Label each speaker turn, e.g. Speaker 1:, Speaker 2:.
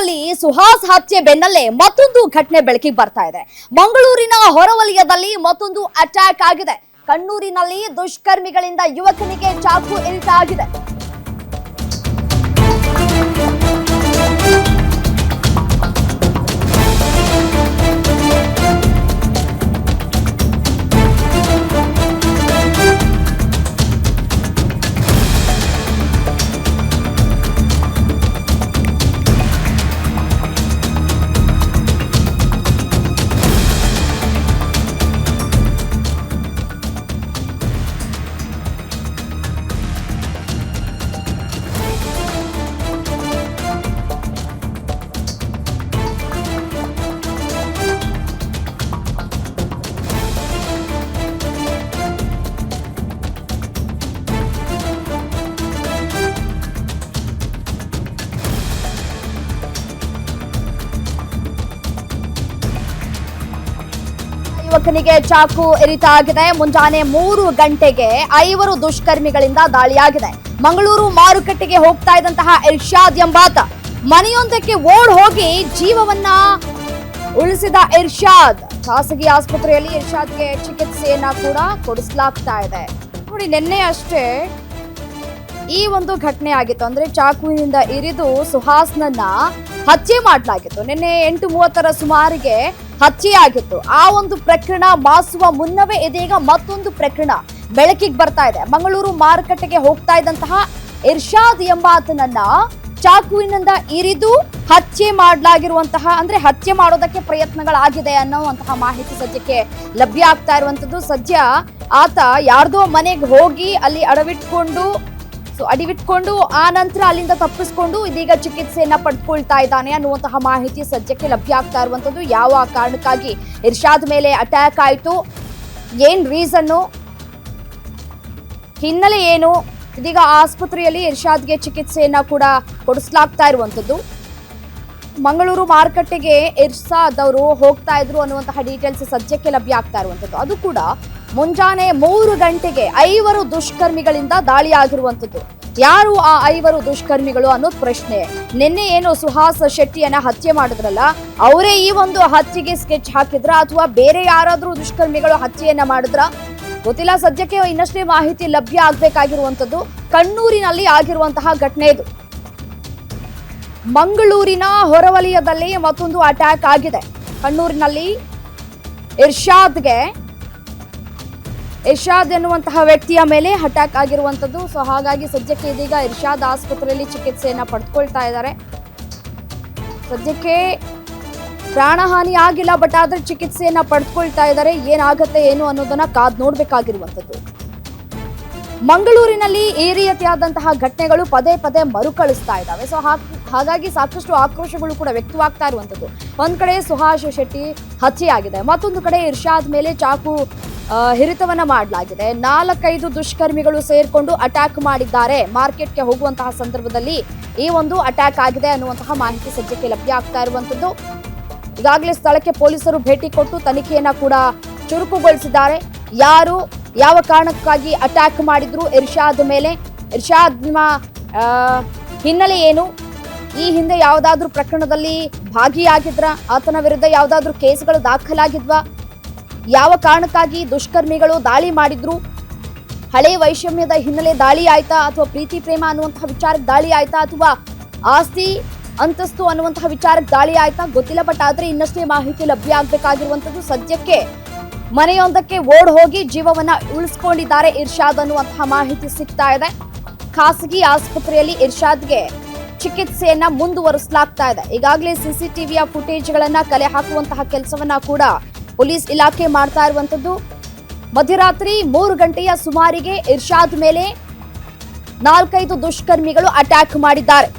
Speaker 1: ಮಂಗಳೂರಿನಲ್ಲಿ ಸುಹಾಸ್ ಹತ್ಯೆ ಬೆನ್ನಲ್ಲೇ ಮತ್ತೊಂದು ಘಟನೆ ಬೆಳಕಿಗೆ ಬರ್ತಾ ಇದೆ. ಮಂಗಳೂರಿನ ಹೊರವಲಯದಲ್ಲಿ ಮತ್ತೊಂದು ಅಟ್ಯಾಕ್ ಆಗಿದೆ. ಕಣ್ಣೂರಿನಲ್ಲಿ ದುಷ್ಕರ್ಮಿಗಳಿಂದ ಯುವಕನಿಗೆ ಚಾಕು ಇರಿತಾಗಿದೆ. ಯುವಕನಿಗೆ ಚಾಕು ಇರಿತಾಗಿದೆ. ಮುಂಜಾನೆ 3 ಗಂಟೆಗೆ 5 ದುಷ್ಕರ್ಮಿಗಳಿಂದ ದಾಳಿಯಾಗಿದೆ. ಮಂಗಳೂರು ಮಾರುಕಟ್ಟೆಗೆ ಹೋಗ್ತಾ ಇದ್ದಂತಹ ಇರ್ಷಾದ್ ಎಂಬಾತ ಮನೆಯೊಂದಕ್ಕೆ ಓಡ್ ಹೋಗಿ ಜೀವವನ್ನ ಉಳಿಸಿದ ಇರ್ಷಾದ್. ಖಾಸಗಿ ಆಸ್ಪತ್ರೆಯಲ್ಲಿ ಇರ್ಷಾದ್ಗೆ ಚಿಕಿತ್ಸೆಯನ್ನ ಕೂಡ ಕೊಡಿಸಲಾಗ್ತಾ ಇದೆ. ನೋಡಿ, ನಿನ್ನೆ ಅಷ್ಟೇ ಈ ಒಂದು ಘಟನೆ ಆಗಿತ್ತು. ಅಂದ್ರೆ ಚಾಕುವಿನಿಂದ ಇರಿದು ಸುಹಾಸ್ನನ್ನ ಹತ್ಯೆ ಮಾಡಲಾಗಿತ್ತು. ನಿನ್ನೆ 8:30 ಸುಮಾರಿಗೆ ಹತ್ಯೆಯಾಗಿತ್ತು. ಆ ಒಂದು ಪ್ರಕರಣ ಮಾಸುವ ಮುನ್ನವೇ ಇದೀಗ ಮತ್ತೊಂದು ಪ್ರಕರಣ ಬೆಳಕಿಗೆ ಬರ್ತಾ ಇದೆ. ಮಂಗಳೂರು ಮಾರುಕಟ್ಟೆಗೆ ಹೋಗ್ತಾ ಇದ್ದಂತಹ ಇರ್ಷಾದ್ ಎಂಬಾತನನ್ನ ಚಾಕುವಿನಿಂದ ಇರಿದು ಹತ್ಯೆ ಮಾಡಲಾಗಿರುವಂತಹ, ಅಂದ್ರೆ ಹತ್ಯೆ ಮಾಡೋದಕ್ಕೆ ಪ್ರಯತ್ನಗಳಾಗಿದೆ ಅನ್ನುವಂತಹ ಮಾಹಿತಿ ಸದ್ಯಕ್ಕೆ ಲಭ್ಯ ಆಗ್ತಾ ಇರುವಂತದ್ದು. ಸದ್ಯ ಆತ ಯಾರ್ದೋ ಮನೆಗೆ ಹೋಗಿ ಅಲ್ಲಿ ಅಡಿವಿಟ್ಕೊಂಡು ಆ ನಂತರ ಅಲ್ಲಿಂದ ತಪ್ಪಿಸ್ಕೊಂಡು ಇದೀಗ ಚಿಕಿತ್ಸೆಯನ್ನ ಪಡೆದುಕೊಳ್ತಾ ಇದ್ದಾನೆ ಅನ್ನುವಂತಹ ಮಾಹಿತಿ ಸದ್ಯಕ್ಕೆ ಲಭ್ಯ ಆಗ್ತಾ ಇರುವಂತದ್ದು. ಯಾವ ಕಾರಣಕ್ಕಾಗಿ ಇರ್ಷಾದ್ ಮೇಲೆ ಅಟ್ಯಾಕ್ ಆಯಿತು, ಏನ್ ರೀಸನ್ನು, ಹಿನ್ನೆಲೆ ಏನು, ಇದೀಗ ಆಸ್ಪತ್ರೆಯಲ್ಲಿ ಇರ್ಷಾದ್ಗೆ ಚಿಕಿತ್ಸೆಯನ್ನ ಕೂಡ ಕೊಡಿಸಲಾಗ್ತಾ ಇರುವಂತದ್ದು. ಮಂಗಳೂರು ಮಾರುಕಟ್ಟೆಗೆ ಇರ್ಷಾದ್ ಅವರು ಹೋಗ್ತಾ ಇದ್ರು ಅನ್ನುವಂತಹ ಡೀಟೇಲ್ಸ್ ಸದ್ಯಕ್ಕೆ ಲಭ್ಯ ಆಗ್ತಾ ಇರುವಂತದ್ದು. ಅದು ಕೂಡ ಮುಂಜಾನೆ 3 ಗಂಟೆಗೆ 5 ದುಷ್ಕರ್ಮಿಗಳಿಂದ ದಾಳಿಯಾಗಿರುವಂತದ್ದು. ಯಾರು ಆ 5 ದುಷ್ಕರ್ಮಿಗಳು ಅನ್ನೋದು ಪ್ರಶ್ನೆ. ನಿನ್ನೆ ಏನು ಸುಹಾಸ್ ಶೆಟ್ಟಿಯನ್ನ ಹತ್ಯೆ ಮಾಡಿದ್ರಲ್ಲ, ಅವರೇ ಈ ಒಂದು ಹತ್ಯೆಗೆ ಸ್ಕೆಚ್ ಹಾಕಿದ್ರ ಅಥವಾ ಬೇರೆ ಯಾರಾದ್ರೂ ದುಷ್ಕರ್ಮಿಗಳು ಹತ್ಯೆಯನ್ನ ಮಾಡಿದ್ರ ಗೊತ್ತಿಲ್ಲ. ಸದ್ಯಕ್ಕೆ ಇನ್ನಷ್ಟೇ ಮಾಹಿತಿ ಲಭ್ಯ ಆಗ್ಬೇಕಾಗಿರುವಂತದ್ದು. ಕಣ್ಣೂರಿನಲ್ಲಿ ಆಗಿರುವಂತಹ ಘಟನೆ ಇದು. ಮಂಗಳೂರಿನ ಹೊರವಲಯದಲ್ಲಿ ಮತ್ತೊಂದು ಅಟ್ಯಾಕ್ ಆಗಿದೆ. ಕಣ್ಣೂರಿನಲ್ಲಿ ಇರ್ಷಾದ್ ಎನ್ನುವಂತಹ ವ್ಯಕ್ತಿಯ ಮೇಲೆ ಅಟ್ಯಾಕ್ ಆಗಿರುವಂತದ್ದು. ಸೊ ಹಾಗಾಗಿ ಸದ್ಯಕ್ಕೆ ಇದೀಗ ಇರ್ಷಾದ್ ಆಸ್ಪತ್ರೆಯಲ್ಲಿ ಚಿಕಿತ್ಸೆಯನ್ನ ಪಡೆದುಕೊಳ್ತಾ ಇದ್ದಾರೆ. ಸದ್ಯಕ್ಕೆ ಪ್ರಾಣಹಾನಿ ಆಗಿಲ್ಲ, ಬಟ್ ಆದ್ರೆ ಚಿಕಿತ್ಸೆಯನ್ನ ಪಡೆದುಕೊಳ್ತಾ ಇದ್ದಾರೆ. ಏನಾಗತ್ತೆ ಏನು ಅನ್ನೋದನ್ನ ಕಾದ್ ನೋಡ್ಬೇಕಾಗಿರುವಂತದ್ದು. ಮಂಗಳೂರಿನಲ್ಲಿ ಈ ರೀತಿಯಾದಂತಹ ಘಟನೆಗಳು ಪದೇ ಪದೇ ಮರುಕಳಿಸ್ತಾ ಇದ್ದಾವೆ. ಸೊ ಹಾಗಾಗಿ ಸಾಕಷ್ಟು ಆಕ್ರೋಶಗಳು ಕೂಡ ವ್ಯಕ್ತವಾಗ್ತಾ ಇರುವಂತದ್ದು. ಒಂದ್ ಕಡೆ ಸುಹಾಸ್ ಶೆಟ್ಟಿ ಹತ್ಯೆಯಾಗಿದೆ, ಮತ್ತೊಂದು ಕಡೆ ಇರ್ಷಾದ್ ಮೇಲೆ ಚಾಕು ಹಿರಿತವನ್ನ ಮಾಡಲಾಗಿದೆ. 4-5 ದುಷ್ಕರ್ಮಿಗಳು ಸೇರ್ಕೊಂಡು ಅಟ್ಯಾಕ್ ಮಾಡಿದ್ದಾರೆ. ಮಾರ್ಕೆಟ್ಗೆ ಹೋಗುವಂತಹ ಸಂದರ್ಭದಲ್ಲಿ ಈ ಒಂದು ಅಟ್ಯಾಕ್ ಆಗಿದೆ ಅನ್ನುವಂತಹ ಮಾಹಿತಿ ಸದ್ಯಕ್ಕೆ ಲಭ್ಯ ಆಗ್ತಾ ಇರುವಂತದ್ದು. ಈಗಾಗಲೇ ಸ್ಥಳಕ್ಕೆ ಪೊಲೀಸರು ಭೇಟಿ ಕೊಟ್ಟು ತನಿಖೆಯನ್ನ ಕೂಡ ಚುರುಕುಗೊಳಿಸಿದ್ದಾರೆ. ಯಾರು ಯಾವ ಕಾರಣಕ್ಕಾಗಿ ಅಟ್ಯಾಕ್ ಮಾಡಿದ್ರು ಇರ್ಷಾದ್ ಮೇಲೆ, ಇರ್ಷಾದ್ ಹಿನ್ನೆಲೆ ಏನು, ಈ ಹಿಂದೆ ಯಾವುದಾದ್ರೂ ಪ್ರಕರಣದಲ್ಲಿ ಭಾಗಿಯಾಗಿದ್ರ, ಆತನ ವಿರುದ್ಧ ಯಾವುದಾದ್ರೂ ಕೇಸ್ಗಳು ದಾಖಲಾಗಿದ್ವಾ, ಯಾವ ಕಾರಣಕ್ಕಾಗಿ ದುಷ್ಕರ್ಮಿಗಳು ದಾಳಿ ಮಾಡಿದ್ರು, ಹಳೆ ವೈಷಮ್ಯದ ಹಿನ್ನೆಲೆ ದಾಳಿ ಆಯ್ತಾ, ಅಥವಾ ಪ್ರೀತಿ ಪ್ರೇಮ ಅನ್ನುವಂತಹ ವಿಚಾರಕ್ಕೆ ದಾಳಿ ಆಯ್ತಾ, ಅಥವಾ ಆಸ್ತಿ ಅಂತಸ್ತು ಅನ್ನುವಂತಹ ವಿಚಾರಕ್ಕೆ ದಾಳಿ ಆಯ್ತಾ ಗೊತ್ತಿಲ್ಲ. ಬಟ್ ಆದ್ರೆ ಇನ್ನಷ್ಟೇ ಮಾಹಿತಿ ಲಭ್ಯ ಆಗ್ಬೇಕಾಗಿರುವಂತದ್ದು. ಸದ್ಯಕ್ಕೆ ಮನೆಯೊಂದಕ್ಕೆ ಓಡ್ ಹೋಗಿ ಜೀವವನ್ನ ಉಳಿಸ್ಕೊಂಡಿದ್ದಾರೆ ಇರ್ಷಾದ್ ಅನ್ನುವಂತಹ ಮಾಹಿತಿ ಸಿಗ್ತಾ ಇದೆ. ಖಾಸಗಿ ಆಸ್ಪತ್ರೆಯಲ್ಲಿ ಇರ್ಷಾದ್ಗೆ ಚಿಕಿತ್ಸೆಯನ್ನ ಮುಂದುವರಿಸಲಾಗ್ತಾ ಇದೆ. ಈಗಾಗಲೇ ಸಿಸಿಟಿವಿಯ ಫುಟೇಜ್ಗಳನ್ನ ಕಲೆ ಹಾಕುವಂತಹ ಕೆಲಸವನ್ನ ಕೂಡ ಪೊಲೀಸ್ ಇಲಾಖೆ ಮಾಡ್ತಾ ಇರುವಂತದ್ದು. ಮಧ್ಯರಾತ್ರಿ 3 ಗಂಟೆಯ ಸುಮಾರಿಗೆ ಇರ್ಷಾದ್ ಮೇಲೆ 4-5 ದುಷ್ಕರ್ಮಿಗಳು ಅಟ್ಯಾಕ್ ಮಾಡಿದ್ದಾರೆ.